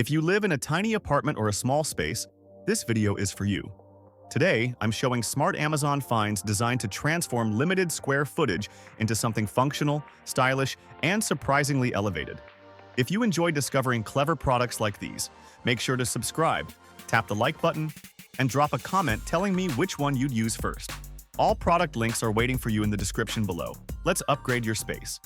If you live in a tiny apartment or a small space, this video is for you. Today, I'm showing smart Amazon finds designed to transform limited square footage into something functional, stylish, and surprisingly elevated. If you enjoy discovering clever products like these, make sure to subscribe, tap the like button, and drop a comment telling me which one you'd use first. All product links are waiting for you in the description below. Let's upgrade your space.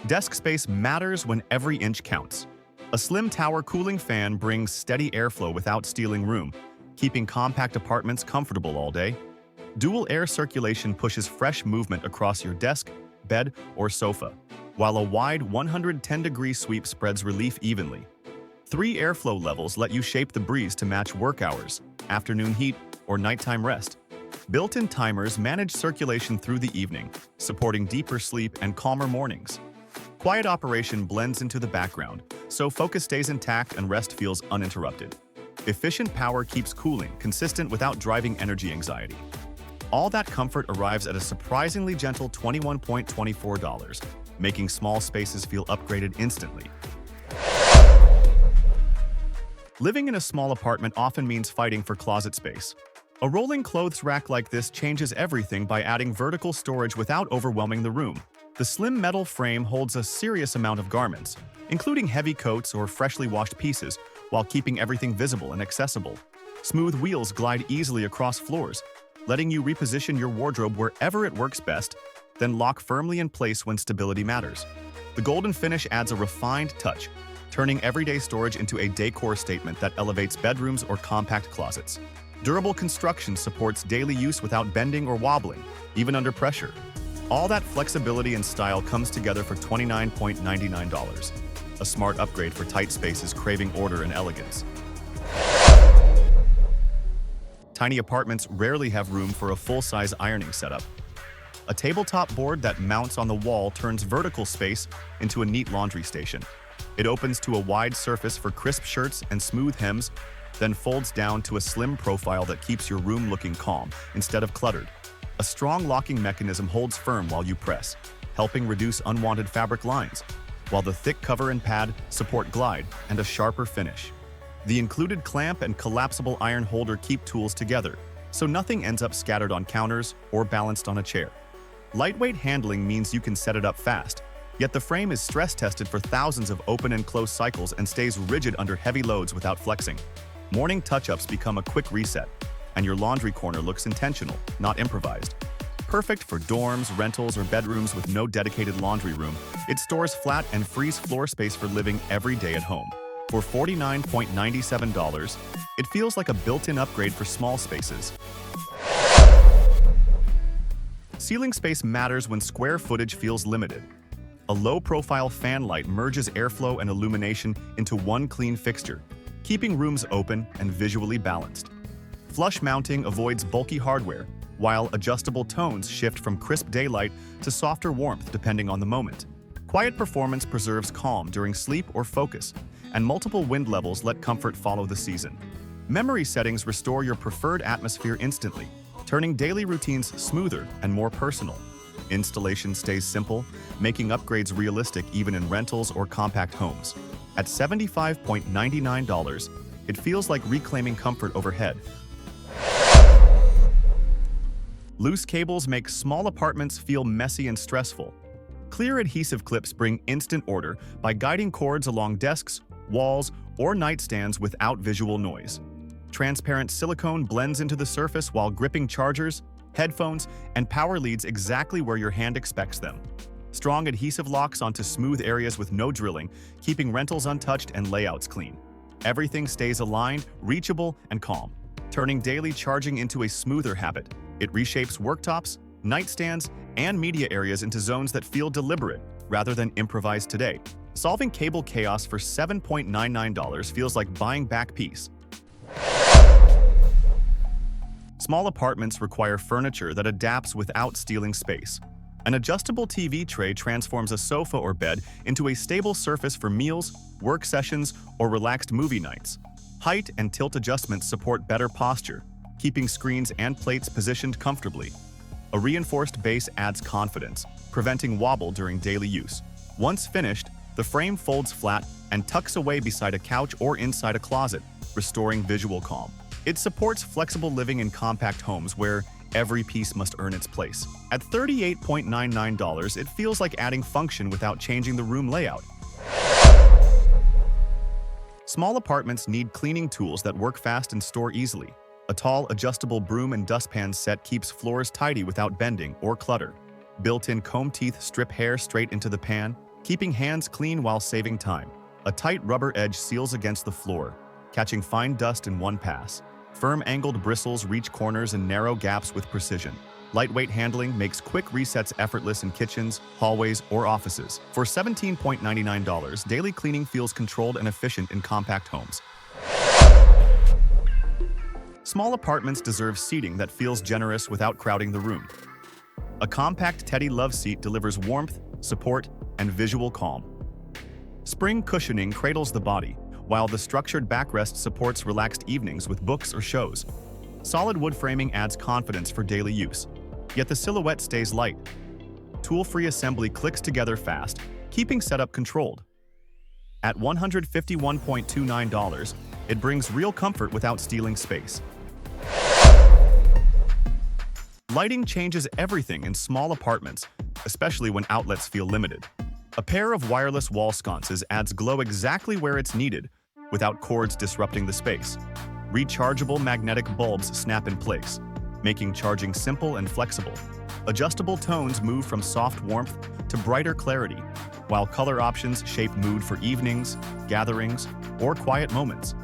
Desk space matters when every inch counts. A slim tower cooling fan brings steady airflow without stealing room, keeping compact apartments comfortable all day. Dual air circulation pushes fresh movement across your desk, bed, or sofa, while a wide 110-degree sweep spreads relief evenly. 3 airflow levels let you shape the breeze to match work hours, afternoon heat, or nighttime rest. Built-in timers manage circulation through the evening, supporting deeper sleep and calmer mornings. Quiet operation blends into the background, so focus stays intact and rest feels uninterrupted. Efficient power keeps cooling, consistent without driving energy anxiety. All that comfort arrives at a surprisingly gentle $21.24, making small spaces feel upgraded instantly. Living in a small apartment often means fighting for closet space. A rolling clothes rack like this changes everything by adding vertical storage without overwhelming the room. The slim metal frame holds a serious amount of garments, including heavy coats or freshly washed pieces, while keeping everything visible and accessible. Smooth wheels glide easily across floors, letting you reposition your wardrobe wherever it works best, then lock firmly in place when stability matters. The golden finish adds a refined touch, turning everyday storage into a decor statement that elevates bedrooms or compact closets. Durable construction supports daily use without bending or wobbling, even under pressure. All that flexibility and style comes together for $29.99. A smart upgrade for tight spaces craving order and elegance. Tiny apartments rarely have room for a full-size ironing setup. A tabletop board that mounts on the wall turns vertical space into a neat laundry station. It opens to a wide surface for crisp shirts and smooth hems, then folds down to a slim profile that keeps your room looking calm instead of cluttered. A strong locking mechanism holds firm while you press, helping reduce unwanted fabric lines, while the thick cover and pad support glide and a sharper finish. The included clamp and collapsible iron holder keep tools together, so nothing ends up scattered on counters or balanced on a chair. Lightweight handling means you can set it up fast, yet the frame is stress-tested for thousands of open and close cycles and stays rigid under heavy loads without flexing. Morning touch-ups become a quick reset, and your laundry corner looks intentional, not improvised. Perfect for dorms, rentals, or bedrooms with no dedicated laundry room, it stores flat and frees floor space for living every day at home. For $49.97, it feels like a built-in upgrade for small spaces. Ceiling space matters when square footage feels limited. A low-profile fan light merges airflow and illumination into one clean fixture, keeping rooms open and visually balanced. Flush mounting avoids bulky hardware, while adjustable tones shift from crisp daylight to softer warmth depending on the moment. Quiet performance preserves calm during sleep or focus, and multiple wind levels let comfort follow the season. Memory settings restore your preferred atmosphere instantly, turning daily routines smoother and more personal. Installation stays simple, making upgrades realistic even in rentals or compact homes. At $75.99, it feels like reclaiming comfort overhead. Loose cables make small apartments feel messy and stressful. Clear adhesive clips bring instant order by guiding cords along desks, walls, or nightstands without visual noise. Transparent silicone blends into the surface while gripping chargers, headphones, and power leads exactly where your hand expects them. Strong adhesive locks onto smooth areas with no drilling, keeping rentals untouched and layouts clean. Everything stays aligned, reachable, and calm, turning daily charging into a smoother habit. It reshapes worktops, nightstands, and media areas into zones that feel deliberate rather than improvised today. Solving cable chaos for $7.99 feels like buying back peace. Small apartments require furniture that adapts without stealing space. An adjustable TV tray transforms a sofa or bed into a stable surface for meals, work sessions, or relaxed movie nights. Height and tilt adjustments support better posture, keeping screens and plates positioned comfortably. A reinforced base adds confidence, preventing wobble during daily use. Once finished, The frame folds flat and tucks away beside a couch or inside a closet, restoring visual calm. It supports flexible living in compact homes where every piece must earn its place. At $38.99, it feels like adding function without changing the room layout. Small apartments need cleaning tools that work fast and store easily. A tall, adjustable broom and dustpan set keeps floors tidy without bending or clutter. Built-in comb teeth strip hair straight into the pan, keeping hands clean while saving time. A tight rubber edge seals against the floor, catching fine dust in one pass. Firm angled bristles reach corners and narrow gaps with precision. Lightweight handling makes quick resets effortless in kitchens, hallways, or offices. For $17.99, daily cleaning feels controlled and efficient in compact homes. Small apartments deserve seating that feels generous without crowding the room. A compact Teddy Loveseat delivers warmth, support, and visual calm. Spring cushioning cradles the body, while the structured backrest supports relaxed evenings with books or shows. Solid wood framing adds confidence for daily use, yet the silhouette stays light. Tool-free assembly clicks together fast, keeping setup controlled. At $151.29, it brings real comfort without stealing space. Lighting changes everything in small apartments, especially when outlets feel limited. A pair of wireless wall sconces adds glow exactly where it's needed, without cords disrupting the space. Rechargeable magnetic bulbs snap in place, making charging simple and flexible. Adjustable tones move from soft warmth to brighter clarity, while color options shape mood for evenings, gatherings, or quiet moments.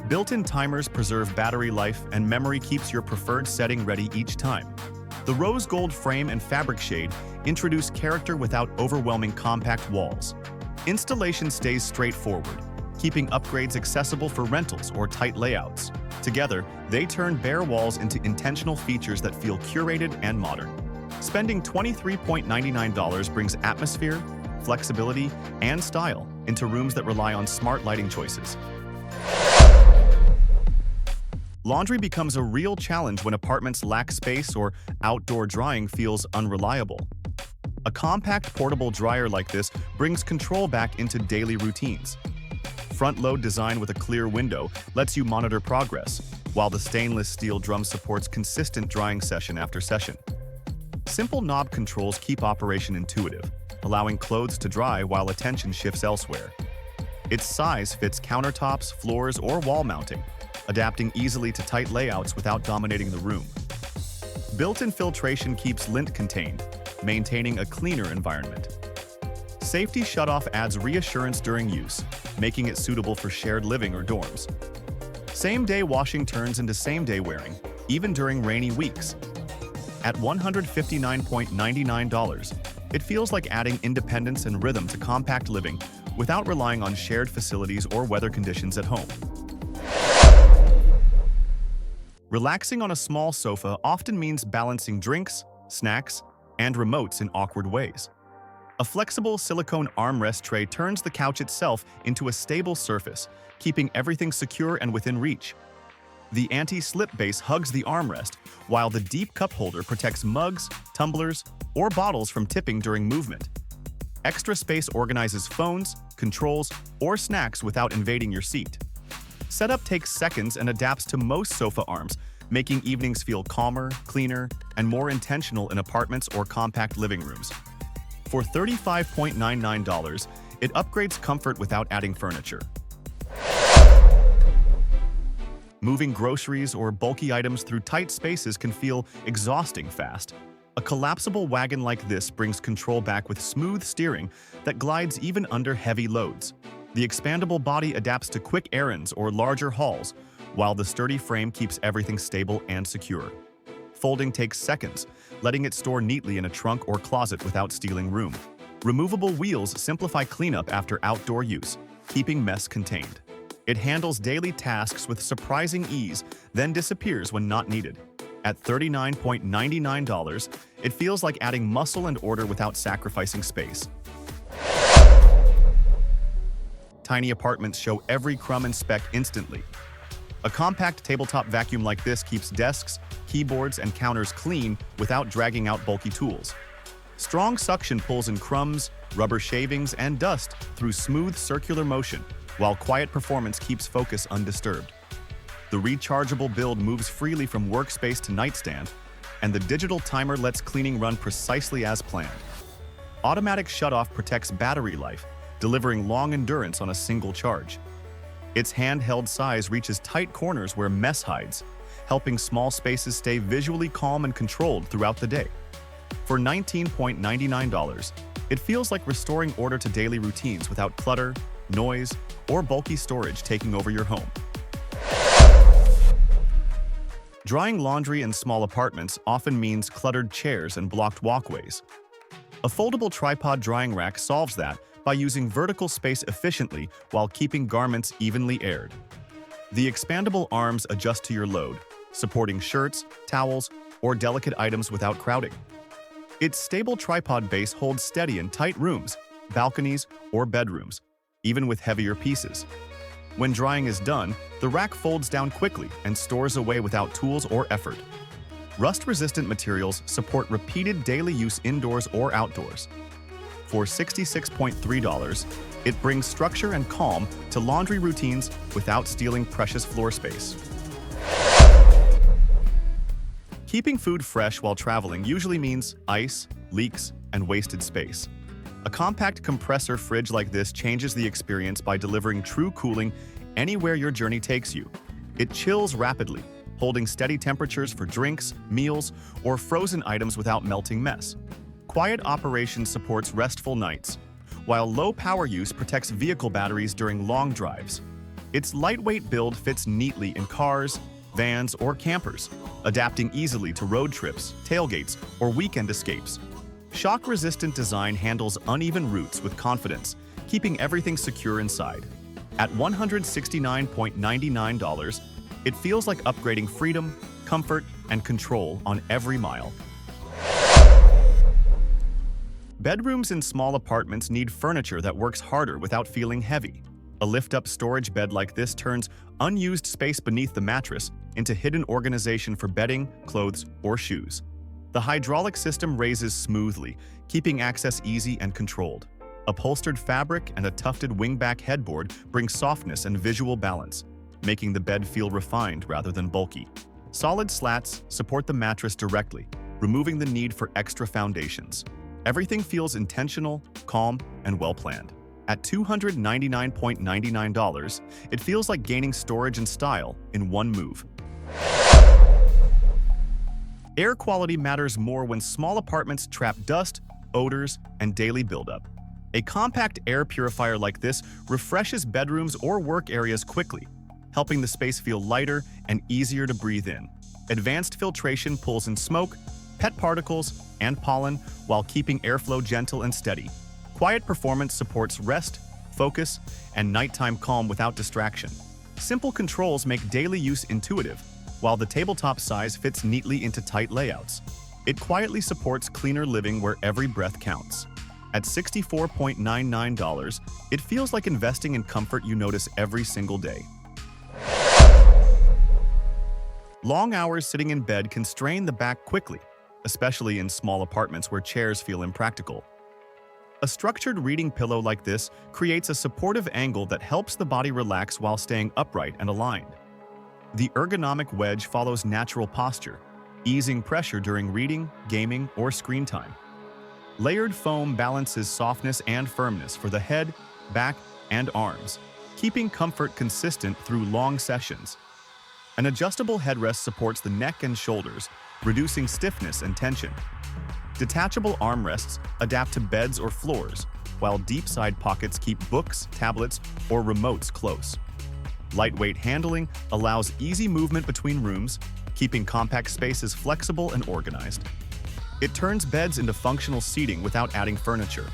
Built-in timers preserve battery life, and memory keeps your preferred setting ready each time. The rose gold frame and fabric shade introduce character without overwhelming compact walls. Installation stays straightforward, keeping upgrades accessible for rentals or tight layouts. Together, they turn bare walls into intentional features that feel curated and modern. Spending $23.99 brings atmosphere, flexibility, and style into rooms that rely on smart lighting choices. Laundry becomes a real challenge when apartments lack space or outdoor drying feels unreliable. A compact portable dryer like this brings control back into daily routines. Front-load design with a clear window lets you monitor progress, while the stainless steel drum supports consistent drying session after session. Simple knob controls keep operation intuitive, allowing clothes to dry while attention shifts elsewhere. Its size fits countertops, floors, or wall mounting, adapting easily to tight layouts without dominating the room. Built-in filtration keeps lint contained, maintaining a cleaner environment. Safety shutoff adds reassurance during use, making it suitable for shared living or dorms. Same-day washing turns into same-day wearing, even during rainy weeks. At $159.99, it feels like adding independence and rhythm to compact living without relying on shared facilities or weather conditions at home. Relaxing on a small sofa often means balancing drinks, snacks, and remotes in awkward ways. A flexible silicone armrest tray turns the couch itself into a stable surface, keeping everything secure and within reach. The anti-slip base hugs the armrest, while the deep cup holder protects mugs, tumblers, or bottles from tipping during movement. Extra space organizes phones, controls, or snacks without invading your seat. Setup takes seconds and adapts to most sofa arms, making evenings feel calmer, cleaner, and more intentional in apartments or compact living rooms. For $35.99, it upgrades comfort without adding furniture. Moving groceries or bulky items through tight spaces can feel exhausting fast. A collapsible wagon like this brings control back with smooth steering that glides even under heavy loads. The expandable body adapts to quick errands or larger hauls, while the sturdy frame keeps everything stable and secure. Folding takes seconds, letting it store neatly in a trunk or closet without stealing room. Removable wheels simplify cleanup after outdoor use, keeping mess contained. It handles daily tasks with surprising ease, then disappears when not needed. At $39.99, it feels like adding muscle and order without sacrificing space. Tiny apartments show every crumb and speck instantly. A compact tabletop vacuum like this keeps desks, keyboards, and counters clean without dragging out bulky tools. Strong suction pulls in crumbs, rubber shavings, and dust through smooth circular motion, while quiet performance keeps focus undisturbed. The rechargeable build moves freely from workspace to nightstand, and the digital timer lets cleaning run precisely as planned. Automatic shutoff protects battery life, delivering long endurance on a single charge. Its handheld size reaches tight corners where mess hides, helping small spaces stay visually calm and controlled throughout the day. For $19.99, it feels like restoring order to daily routines without clutter, noise, or bulky storage taking over your home. Drying laundry in small apartments often means cluttered chairs and blocked walkways. A foldable tripod drying rack solves that by using vertical space efficiently while keeping garments evenly aired. The expandable arms adjust to your load, supporting shirts, towels, or delicate items without crowding. Its stable tripod base holds steady in tight rooms, balconies, or bedrooms, even with heavier pieces. When drying is done, the rack folds down quickly and stores away without tools or effort. Rust-resistant materials support repeated daily use indoors or outdoors. For $66.3, it brings structure and calm to laundry routines without stealing precious floor space. Keeping food fresh while traveling usually means ice, leaks, and wasted space. A compact compressor fridge like this changes the experience by delivering true cooling anywhere your journey takes you. It chills rapidly, holding steady temperatures for drinks, meals, or frozen items without melting mess. Quiet operation supports restful nights, while low power use protects vehicle batteries during long drives. Its lightweight build fits neatly in cars, vans, or campers, adapting easily to road trips, tailgates, or weekend escapes. Shock-resistant design handles uneven routes with confidence, keeping everything secure inside. At $169.99, it feels like upgrading freedom, comfort, and control on every mile. Bedrooms in small apartments need furniture that works harder without feeling heavy. A lift-up storage bed like this turns unused space beneath the mattress into hidden organization for bedding, clothes, or shoes. The hydraulic system raises smoothly, keeping access easy and controlled. Upholstered fabric and a tufted wingback headboard bring softness and visual balance, making the bed feel refined rather than bulky. Solid slats support the mattress directly, removing the need for extra foundations. Everything feels intentional, calm, and well-planned. At $299.99, it feels like gaining storage and style in one move. Air quality matters more when small apartments trap dust, odors, and daily buildup. A compact air purifier like this refreshes bedrooms or work areas quickly, helping the space feel lighter and easier to breathe in. Advanced filtration pulls in smoke, pet particles, and pollen while keeping airflow gentle and steady. Quiet performance supports rest, focus, and nighttime calm without distraction. Simple controls make daily use intuitive, while the tabletop size fits neatly into tight layouts. It quietly supports cleaner living where every breath counts. At $64.99, it feels like investing in comfort you notice every single day. Long hours sitting in bed can strain the back quickly, especially in small apartments where chairs feel impractical. A structured reading pillow like this creates a supportive angle that helps the body relax while staying upright and aligned. The ergonomic wedge follows natural posture, easing pressure during reading, gaming, or screen time. Layered foam balances softness and firmness for the head, back, and arms, keeping comfort consistent through long sessions. An adjustable headrest supports the neck and shoulders, reducing stiffness and tension. Detachable armrests adapt to beds or floors, while deep side pockets keep books, tablets, or remotes close. Lightweight handling allows easy movement between rooms, keeping compact spaces flexible and organized. It turns beds into functional seating without adding furniture.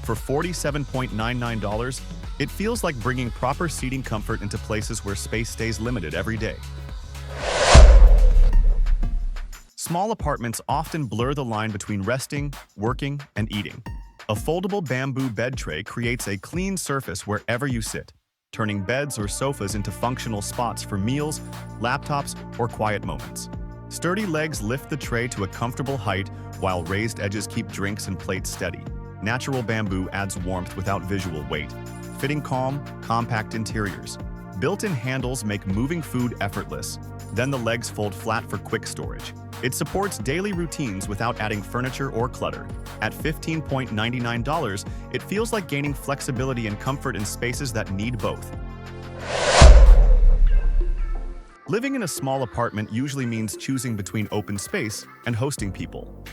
For $47.99, it feels like bringing proper seating comfort into places where space stays limited every day. Small apartments often blur the line between resting, working, and eating. A foldable bamboo bed tray creates a clean surface wherever you sit, turning beds or sofas into functional spots for meals, laptops, or quiet moments. Sturdy legs lift the tray to a comfortable height, while raised edges keep drinks and plates steady. Natural bamboo adds warmth without visual weight, fitting calm, compact interiors. Built-in handles make moving food effortless. Then the legs fold flat for quick storage. It supports daily routines without adding furniture or clutter. At $15.99, it feels like gaining flexibility and comfort in spaces that need both. Living in a small apartment usually means choosing between open space and hosting people.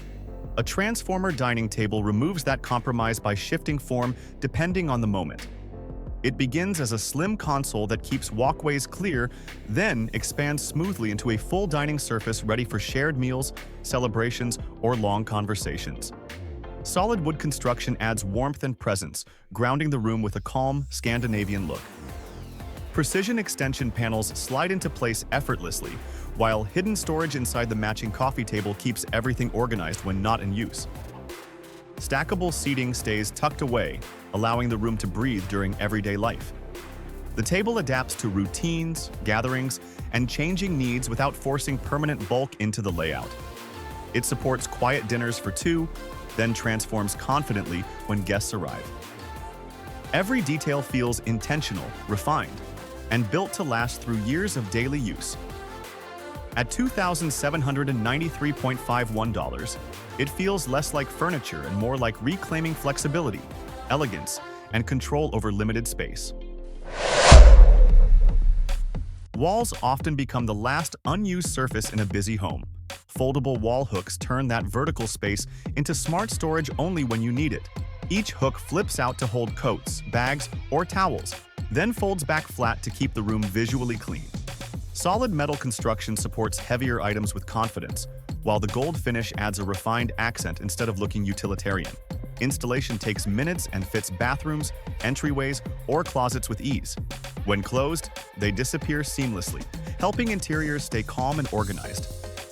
A transformer dining table removes that compromise by shifting form depending on the moment. It begins as a slim console that keeps walkways clear, then expands smoothly into a full dining surface ready for shared meals, celebrations, or long conversations. Solid wood construction adds warmth and presence, grounding the room with a calm, Scandinavian look. Precision extension panels slide into place effortlessly, while hidden storage inside the matching coffee table keeps everything organized when not in use. Stackable seating stays tucked away, allowing the room to breathe during everyday life. The table adapts to routines, gatherings, and changing needs without forcing permanent bulk into the layout. It supports quiet dinners for two, then transforms confidently when guests arrive. Every detail feels intentional, refined, and built to last through years of daily use. At $2,793.51, it feels less like furniture and more like reclaiming flexibility, elegance, and control over limited space. Walls often become the last unused surface in a busy home. Foldable wall hooks turn that vertical space into smart storage only when you need it. Each hook flips out to hold coats, bags, or towels, then folds back flat to keep the room visually clean. Solid metal construction supports heavier items with confidence, while the gold finish adds a refined accent instead of looking utilitarian. Installation takes minutes and fits bathrooms, entryways, or closets with ease. When closed, they disappear seamlessly, helping interiors stay calm and organized.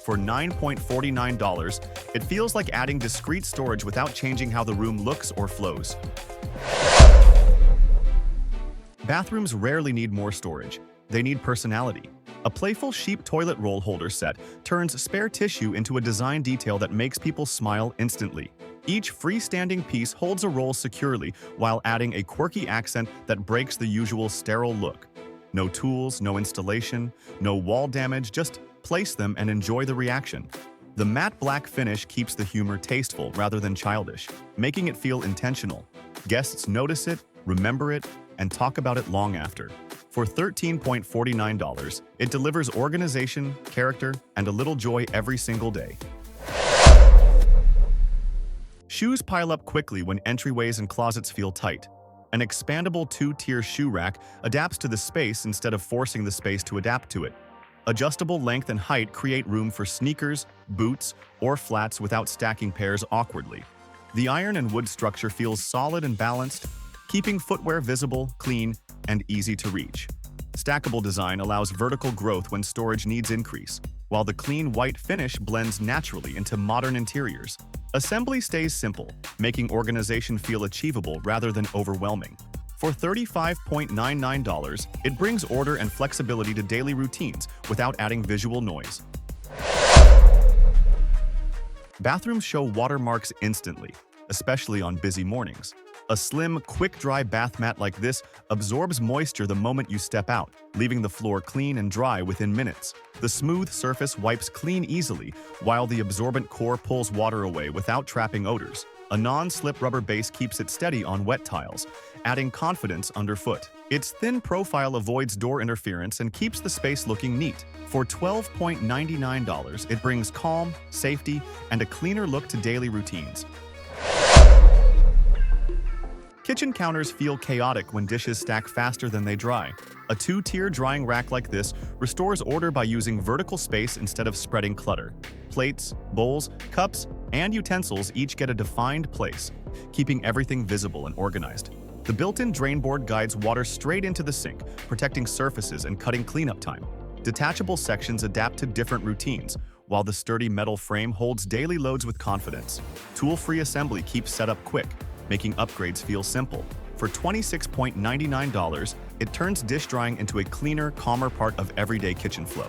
For $9.49, it feels like adding discrete storage without changing how the room looks or flows. Bathrooms rarely need more storage. They need personality. A playful sheep toilet roll holder set turns spare tissue into a design detail that makes people smile instantly. Each freestanding piece holds a roll securely while adding a quirky accent that breaks the usual sterile look. No tools, no installation, no wall damage, just place them and enjoy the reaction. The matte black finish keeps the humor tasteful rather than childish, making it feel intentional. Guests notice it, remember it, and talk about it long after. For $13.49, it delivers organization, character, and a little joy every single day. Shoes pile up quickly when entryways and closets feel tight. An expandable two-tier shoe rack adapts to the space instead of forcing the space to adapt to it. Adjustable length and height create room for sneakers, boots, or flats without stacking pairs awkwardly. The iron and wood structure feels solid and balanced, keeping footwear visible, clean, and easy to reach. Stackable design allows vertical growth when storage needs increase, while the clean white finish blends naturally into modern interiors. Assembly stays simple, making organization feel achievable rather than overwhelming. For $35.99, it brings order and flexibility to daily routines without adding visual noise. Bathrooms show watermarks instantly, especially on busy mornings. A slim, quick-dry bath mat like this absorbs moisture the moment you step out, leaving the floor clean and dry within minutes. The smooth surface wipes clean easily, while the absorbent core pulls water away without trapping odors. A non-slip rubber base keeps it steady on wet tiles, adding confidence underfoot. Its thin profile avoids door interference and keeps the space looking neat. For $12.99, it brings calm, safety, and a cleaner look to daily routines. Kitchen counters feel chaotic when dishes stack faster than they dry. A two-tier drying rack like this restores order by using vertical space instead of spreading clutter. Plates, bowls, cups, and utensils each get a defined place, keeping everything visible and organized. The built-in drain board guides water straight into the sink, protecting surfaces and cutting cleanup time. Detachable sections adapt to different routines, while the sturdy metal frame holds daily loads with confidence. Tool-free assembly keeps setup quick, making upgrades feel simple. For $26.99, it turns dish drying into a cleaner, calmer part of everyday kitchen flow.